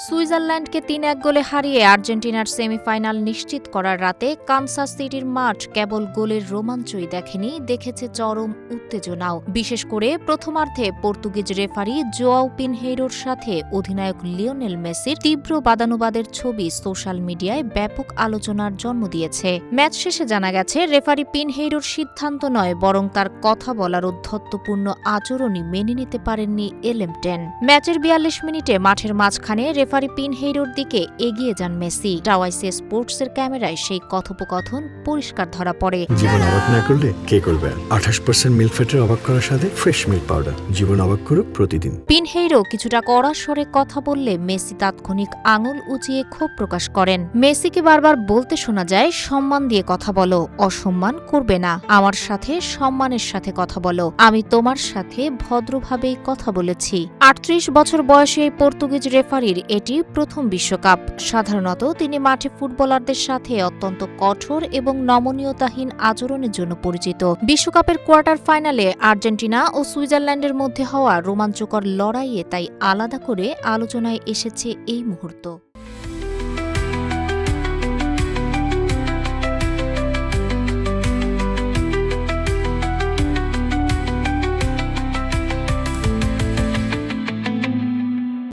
সুইজারল্যান্ডকে ৩-১ গোলে হারিয়ে আর্জেন্টিনার সেমিফাইনাল নিশ্চিত করার রাতে কানসাস সিটির মাঠ কেবল গোলের রোমাঞ্চই দেখেনি, দেখেছে চরম উত্তেজনাও। বিশেষ করে প্রথমার্ধে পর্তুগিজ রেফারি জোয়াও পিনহেইরোর সাথে অধিনায়ক লিওনেল মেসির তীব্র বাদানুবাদের ছবি সোশ্যাল মিডিয়ায় ব্যাপক আলোচনার জন্ম দিয়েছে। ম্যাচ শেষে জানা গেছে, রেফারি পিনহেইরোর সিদ্ধান্ত নয়, বরং তার কথা বলার উদ্ধত্তপূর্ণ আচরণই মেনে নিতে পারেননি এলেমটেন। ম্যাচের ৪২ মিনিটে মাঠের মাঝখানে রেফারি পিনহেইরোর দিকে এগিয়ে যান মেসি। টাওয়াইসি স্পোর্টসের ক্যামেরায় সেই কথোপকথন পরিষ্কার ধরা পড়ে। জীবন অবাক না করলে কে করবে? 28% মিল্ক ফ্যাটের অবাক করার সাথে ফ্রেশ মিল্ক পাউডার। জীবন অবাক করুক প্রতিদিন। পিনহেইরো কিছুটা কড়া স্বরে কথা বললে মেসি তাৎক্ষণিক আঙুল উঁচিয়ে ক্ষোভ প্রকাশ করেন। মেসিকে বারবার বলতে শোনা যায়, সম্মান দিয়ে কথা বলো, অসম্মান করবে না, আমার সাথে সম্মানের সাথে কথা বলো, আমি তোমার সাথে ভদ্রভাবেই কথা বলেছি। ৩৮ বছর বয়সী এই পর্তুগিজ রেফারির এটি প্রথম বিশ্বকাপ। সাধারণত তিনি মাঠে ফুটবলারদের সাথে অত্যন্ত কঠোর এবং নমনীয়তাহীন আচরণের জন্য পরিচিত। বিশ্বকাপের কোয়ার্টার ফাইনালে আর্জেন্টিনা ও সুইজারল্যান্ডের মধ্যে হওয়া রোমাঞ্চকর লড়াইয়ে তাই আলাদা করে আলোচনায় এসেছে এই মুহূর্ত।